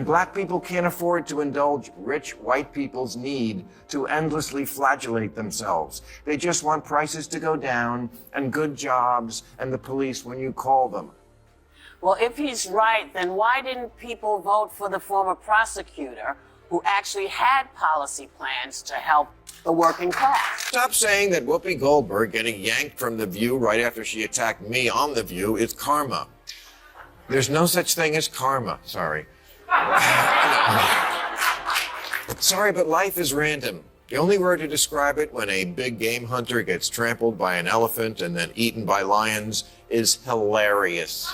Black people can't afford to indulge rich white people's need to endlessly flagellate themselves. They just want prices to go down and good jobs and the police when you call them. Well, if he's right, then why didn't people vote for the former prosecutor who actually had policy plans to help the working class? Stop saying that Whoopi Goldberg getting yanked from The View right after she attacked me on The View is karma. There's no such thing as karma, sorry. Sorry, but life is random. The only word to describe it when a big game hunter gets trampled by an elephant and then eaten by lions is hilarious.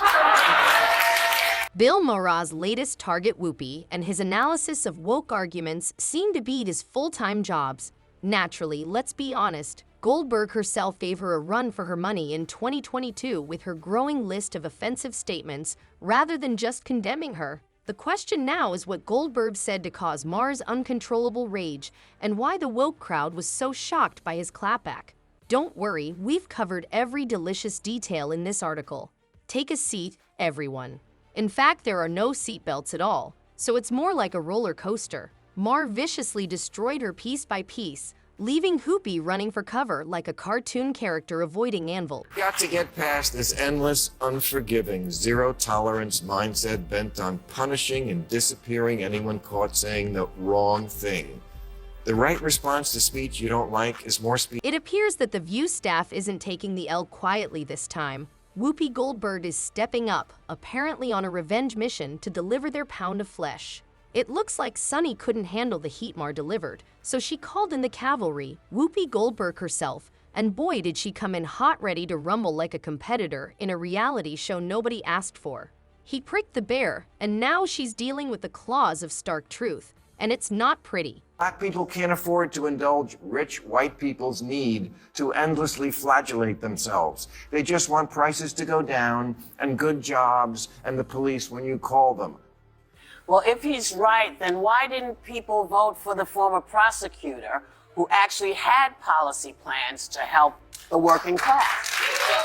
Bill Maher's latest target Whoopi and his analysis of woke arguments seem to beat his full-time jobs. Naturally, let's be honest, Goldberg herself gave her a run for her money in 2022 with her growing list of offensive statements rather than just condemning her. The question now is what Goldberg said to cause Maher's uncontrollable rage and why the woke crowd was so shocked by his clapback. Don't worry, we've covered every delicious detail in this article. Take a seat, everyone. In fact, there are no seatbelts at all, so it's more like a roller coaster. Maher viciously destroyed her piece by piece, leaving Whoopi running for cover like a cartoon character avoiding anvil. Got to get past this endless, unforgiving, zero-tolerance mindset bent on punishing and disappearing anyone caught saying the wrong thing. The right response to speech you don't like is more speech. It appears that the View staff isn't taking the L quietly this time. Whoopi Goldberg is stepping up, apparently on a revenge mission to deliver their pound of flesh. It looks like Sunny couldn't handle the heat Maher delivered, so she called in the cavalry, Whoopi Goldberg herself, and boy did she come in hot ready to rumble like a competitor in a reality show nobody asked for. He pricked the bear, and now she's dealing with the claws of stark truth, and it's not pretty. Black people can't afford to indulge rich white people's need to endlessly flagellate themselves. They just want prices to go down and good jobs and the police when you call them. Well, if he's right, then why didn't people vote for the former prosecutor who actually had policy plans to help the working class?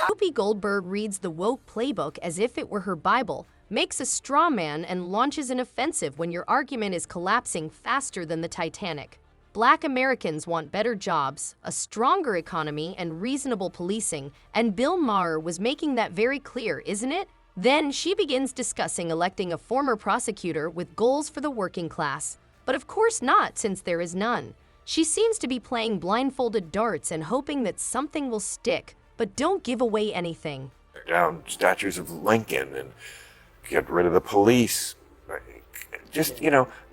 Whoopi Goldberg reads the woke playbook as if it were her Bible, makes a straw man, and launches an offensive when your argument is collapsing faster than the Titanic. Black Americans want better jobs, a stronger economy, and reasonable policing, and Bill Maher was making that very clear, isn't it? Then she begins discussing electing a former prosecutor with goals for the working class. But of course not, since there is none. She seems to be playing blindfolded darts and hoping that something will stick, but don't give away anything. Down statues of Lincoln and get rid of the police. Just,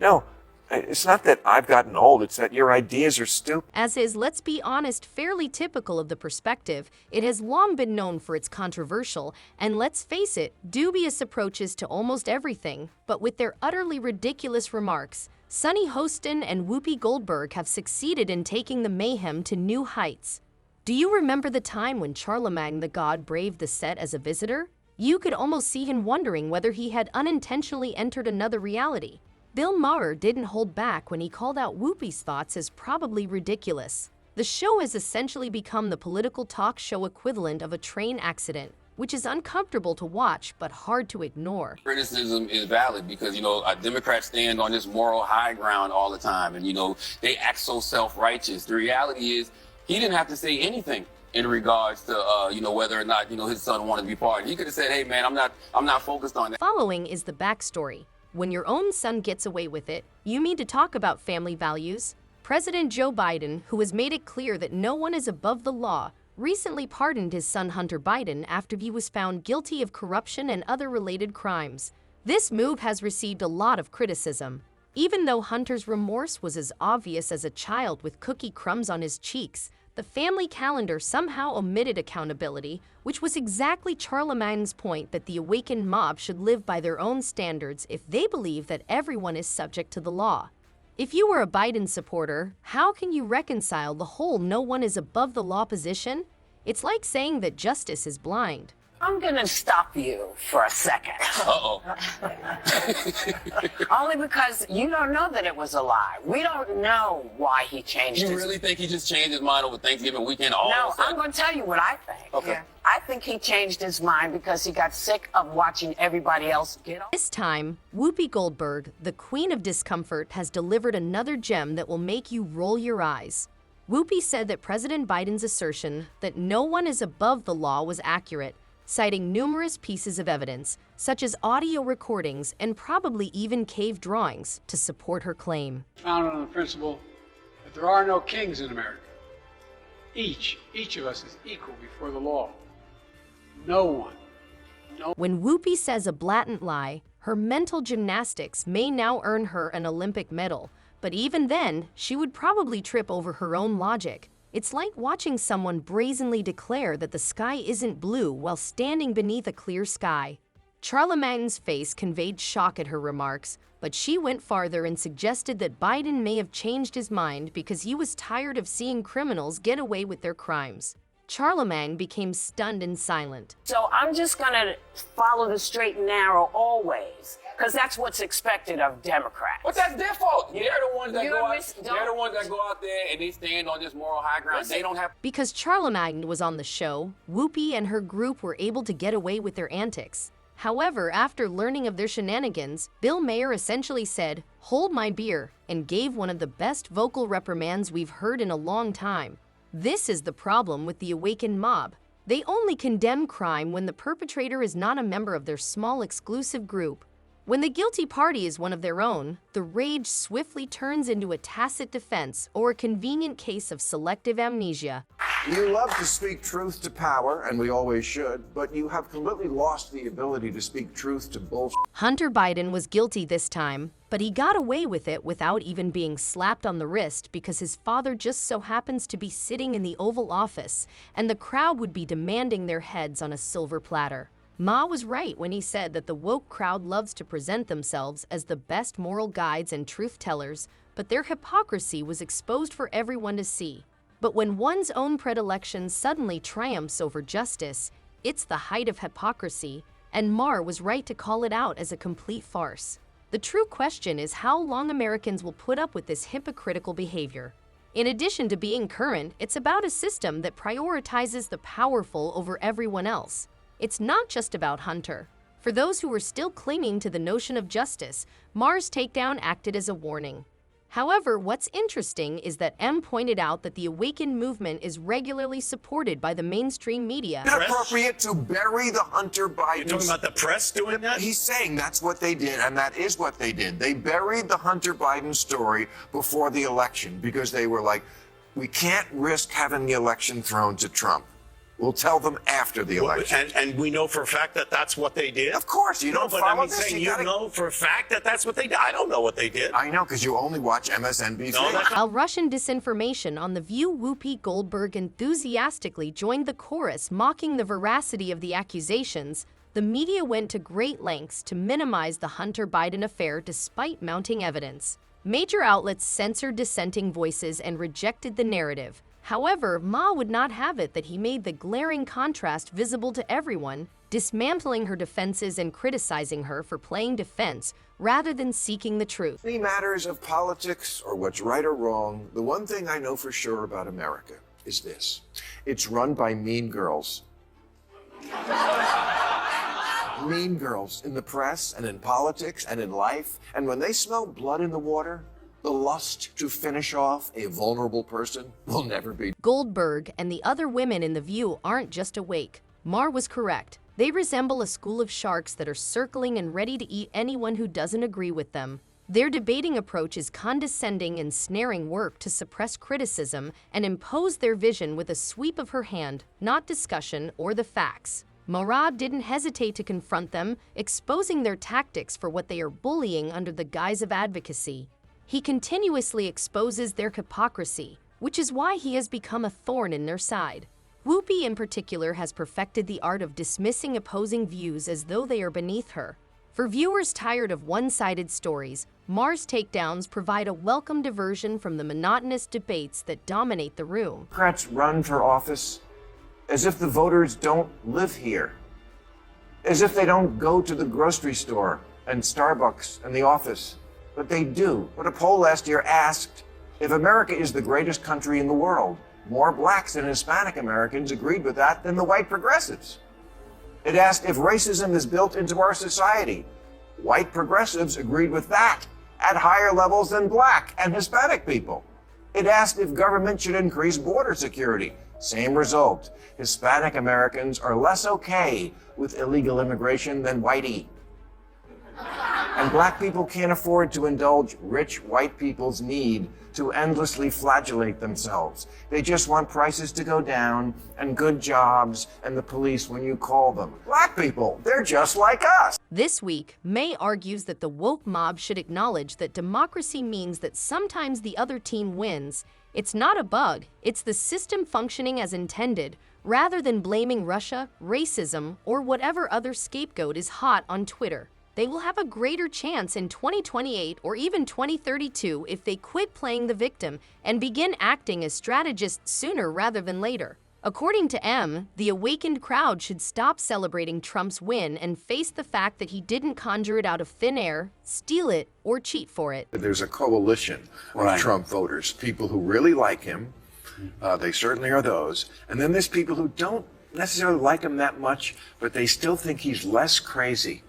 no. It's not that I've gotten old, it's that your ideas are stupid. As is, let's be honest, fairly typical of the perspective, it has long been known for its controversial, and let's face it, dubious approaches to almost everything. But with their utterly ridiculous remarks, Sunny Hostin and Whoopi Goldberg have succeeded in taking the mayhem to new heights. Do you remember the time when Charlemagne the God braved the set as a visitor? You could almost see him wondering whether he had unintentionally entered another reality. Bill Maher didn't hold back when he called out Whoopi's thoughts as probably ridiculous. The show has essentially become the political talk show equivalent of a train accident, which is uncomfortable to watch but hard to ignore. Criticism is valid because, Democrats stand on this moral high ground all the time, and, they act so self-righteous. The reality is he didn't have to say anything in regards to, whether or not, his son wanted to be pardoned. He could have said, hey, man, I'm not focused on that. Following is the backstory. When your own son gets away with it, you mean to talk about family values? President Joe Biden, who has made it clear that no one is above the law, recently pardoned his son Hunter Biden after he was found guilty of corruption and other related crimes. This move has received a lot of criticism. Even though Hunter's remorse was as obvious as a child with cookie crumbs on his cheeks, the family calendar somehow omitted accountability, which was exactly Charlemagne's point that the awakened mob should live by their own standards if they believe that everyone is subject to the law. If you were a Biden supporter, how can you reconcile the whole no one is above the law position? It's like saying that justice is blind. I'm gonna stop you for a second. Uh-oh. Only because you don't know that it was a lie. We don't know why he changed You his really think he just changed his mind over Thanksgiving weekend all No, of a sudden? I'm going to tell you what I think. Okay. Yeah. I think he changed his mind because he got sick of watching everybody else get off. This time, Whoopi Goldberg, the queen of discomfort, has delivered another gem that will make you roll your eyes. Whoopi said that President Biden's assertion that no one is above the law was accurate, citing numerous pieces of evidence, such as audio recordings and probably even cave drawings, to support her claim. Founded on the principle that there are no kings in America. Each of us is equal before the law. No one. When Whoopi says a blatant lie, her mental gymnastics may now earn her an Olympic medal, but even then, she would probably trip over her own logic. It's like watching someone brazenly declare that the sky isn't blue while standing beneath a clear sky. Charlemagne's face conveyed shock at her remarks, but she went farther and suggested that Biden may have changed his mind because he was tired of seeing criminals get away with their crimes. Charlemagne became stunned and silent. So I'm just going to follow the straight and narrow always, because that's what's expected of Democrats. But that's their fault. They're the ones that You go out. don't- They're the ones that go out there and they stand on this moral high ground. Listen. They don't have. Because Charlemagne was on the show, Whoopi and her group were able to get away with their antics. However, after learning of their shenanigans, Bill Maher essentially said, "Hold my beer," and gave one of the best vocal reprimands we've heard in a long time. This is the problem with the awakened mob. They only condemn crime when the perpetrator is not a member of their small exclusive group. When the guilty party is one of their own, the rage swiftly turns into a tacit defense or a convenient case of selective amnesia. You love to speak truth to power, and we always should, but you have completely lost the ability to speak truth to bullshit. Hunter Biden was guilty this time, but he got away with it without even being slapped on the wrist because his father just so happens to be sitting in the Oval Office, and the crowd would be demanding their heads on a silver platter. Ma was right when he said that the woke crowd loves to present themselves as the best moral guides and truth tellers, but their hypocrisy was exposed for everyone to see. But when one's own predilection suddenly triumphs over justice, it's the height of hypocrisy, and Maher was right to call it out as a complete farce. The true question is how long Americans will put up with this hypocritical behavior. In addition to being current, it's about a system that prioritizes the powerful over everyone else. It's not just about Hunter. For those who were still clinging to the notion of justice, Maher's takedown acted as a warning. However, what's interesting is that M pointed out that the awakened movement is regularly supported by the mainstream media. Inappropriate to bury the Hunter Biden. You're talking about the press doing that? He's saying that's what they did, and that is what they did. They buried the Hunter Biden story before the election because they were like, we can't risk having the election thrown to Trump. We'll tell them after the election. And we know for a fact that that's what they did? Of course, you No, don't but follow I mean, this. saying You gotta- know for a fact that that's what they did. I don't know what they did. I know, because you only watch MSNBC. No, that's While Russian disinformation on The View, Whoopi Goldberg enthusiastically joined the chorus mocking the veracity of the accusations, the media went to great lengths to minimize the Hunter Biden affair despite mounting evidence. Major outlets censored dissenting voices and rejected the narrative. However, Ma would not have it that he made the glaring contrast visible to everyone, dismantling her defenses and criticizing her for playing defense rather than seeking the truth. Any matters of politics or what's right or wrong, the one thing I know for sure about America is this. It's run by mean girls. Mean girls in the press and in politics and in life. And when they smell blood in the water, the lust to finish off a vulnerable person will never be. Goldberg and the other women in The View aren't just awake. Maher was correct. They resemble a school of sharks that are circling and ready to eat anyone who doesn't agree with them. Their debating approach is condescending and snaring work to suppress criticism and impose their vision with a sweep of her hand, not discussion or the facts. Maher didn't hesitate to confront them, exposing their tactics for what they are bullying under the guise of advocacy. He continuously exposes their hypocrisy, which is why he has become a thorn in their side. Whoopi in particular has perfected the art of dismissing opposing views as though they are beneath her. For viewers tired of one-sided stories, Maher's takedowns provide a welcome diversion from the monotonous debates that dominate the room. Democrats run for office as if the voters don't live here. As if they don't go to the grocery store and Starbucks and the office. But they do. But a poll last year asked if America is the greatest country in the world. More blacks and Hispanic Americans agreed with that than the white progressives. It asked if racism is built into our society. White progressives agreed with that at higher levels than black and Hispanic people. It asked if government should increase border security. Same result. Hispanic Americans are less okay with illegal immigration than whitey. And black people can't afford to indulge rich white people's need to endlessly flagellate themselves. They just want prices to go down and good jobs and the police when you call them. Black people, they're just like us. This week, May argues that the woke mob should acknowledge that democracy means that sometimes the other team wins. It's not a bug, it's the system functioning as intended, rather than blaming Russia, racism, or whatever other scapegoat is hot on Twitter. They will have a greater chance in 2028 or even 2032 if they quit playing the victim and begin acting as strategists sooner rather than later. According to M, the awakened crowd should stop celebrating Trump's win and face the fact that he didn't conjure it out of thin air, steal it, or cheat for it. There's a coalition of Trump voters, people who really like him. They certainly are those. And then there's people who don't necessarily like him that much, but they still think he's less crazy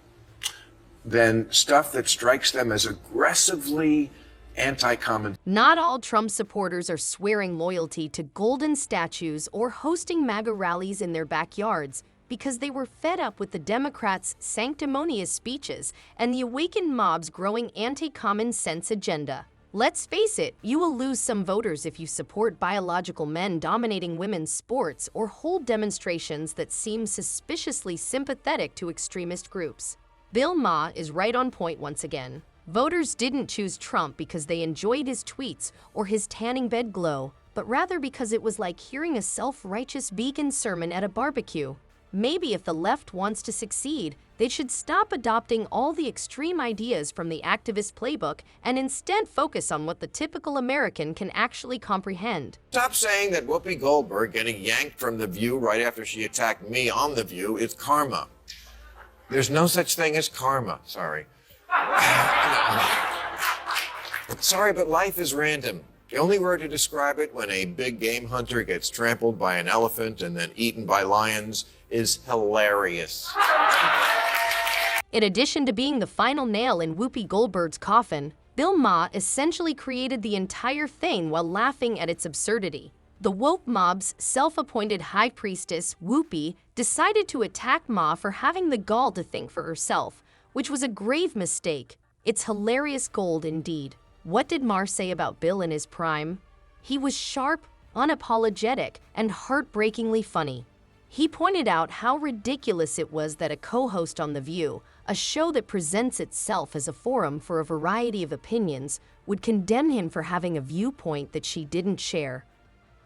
than stuff that strikes them as aggressively anti-common. Not all Trump supporters are swearing loyalty to golden statues or hosting MAGA rallies in their backyards because they were fed up with the Democrats' sanctimonious speeches and the awakened mob's growing anti-common sense agenda. Let's face it, you will lose some voters if you support biological men dominating women's sports or hold demonstrations that seem suspiciously sympathetic to extremist groups. Bill Maher is right on point once again. Voters didn't choose Trump because they enjoyed his tweets or his tanning bed glow, but rather because it was like hearing a self-righteous vegan sermon at a barbecue. Maybe if the left wants to succeed, they should stop adopting all the extreme ideas from the activist playbook and instead focus on what the typical American can actually comprehend. Stop saying that Whoopi Goldberg getting yanked from The View right after she attacked me on The View is karma. There's no such thing as karma. Sorry. Sorry, but life is random. The only word to describe it when a big game hunter gets trampled by an elephant and then eaten by lions is hilarious. In addition to being the final nail in Whoopi Goldberg's coffin, Bill Maher essentially created the entire thing while laughing at its absurdity. The woke mob's self-appointed high priestess, Whoopi, decided to attack Ma for having the gall to think for herself, which was a grave mistake. It's hilarious gold indeed. What did Ma say about Bill in his prime? He was sharp, unapologetic, and heartbreakingly funny. He pointed out how ridiculous it was that a co-host on The View, a show that presents itself as a forum for a variety of opinions, would condemn him for having a viewpoint that she didn't share.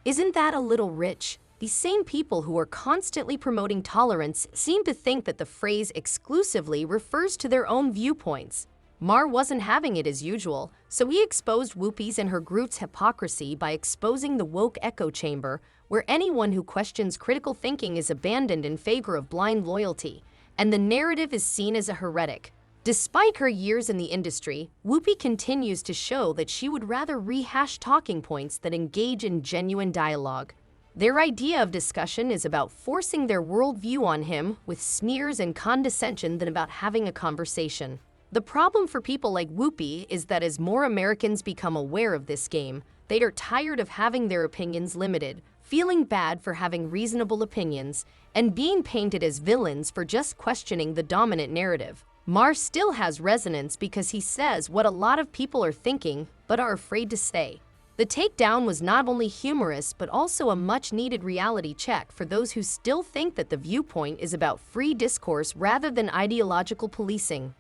Isn't that a little rich? These same people who are constantly promoting tolerance seem to think that the phrase exclusively refers to their own viewpoints. Maher wasn't having it as usual, so he exposed Whoopi's and her group's hypocrisy by exposing the woke echo chamber, where anyone who questions critical thinking is abandoned in favor of blind loyalty, and the narrative is seen as a heretic. Despite her years in the industry, Whoopi continues to show that she would rather rehash talking points than engage in genuine dialogue. Their idea of discussion is about forcing their worldview on him with sneers and condescension than about having a conversation. The problem for people like Whoopi is that as more Americans become aware of this game, they are tired of having their opinions limited, feeling bad for having reasonable opinions, and being painted as villains for just questioning the dominant narrative. Maher still has resonance because he says what a lot of people are thinking but are afraid to say. The takedown was not only humorous but also a much-needed reality check for those who still think that the viewpoint is about free discourse rather than ideological policing.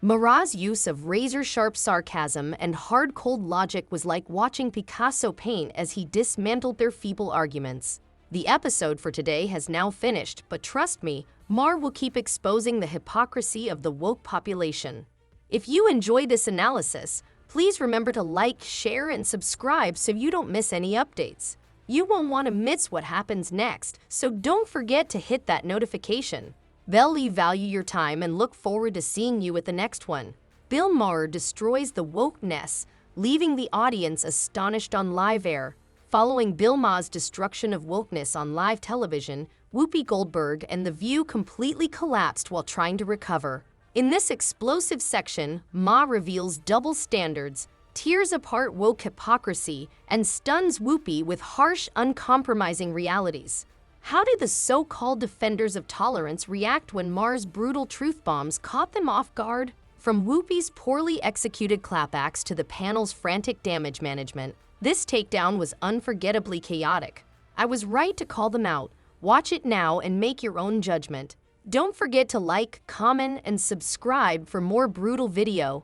Maher's use of razor-sharp sarcasm and hard-cold logic was like watching Picasso paint as he dismantled their feeble arguments. The episode for today has now finished, but trust me, Maher will keep exposing the hypocrisy of the woke population. If you enjoy this analysis, please remember to like, share, and subscribe so you don't miss any updates. You won't want to miss what happens next, so don't forget to hit that notification. Value your time and look forward to seeing you at the next one. Bill Maher destroys the wokeness, leaving the audience astonished on live air. Following Bill Maher's destruction of wokeness on live television, Whoopi Goldberg and The View completely collapsed while trying to recover. In this explosive section, Ma reveals double standards, tears apart woke hypocrisy, and stuns Whoopi with harsh, uncompromising realities. How did the so-called defenders of tolerance react when Maher's brutal truth bombs caught them off guard? From Whoopi's poorly executed clapbacks to the panel's frantic damage management, this takedown was unforgettably chaotic. I was right to call them out. Watch it now and make your own judgment. Don't forget to like, comment, and subscribe for more brutal video.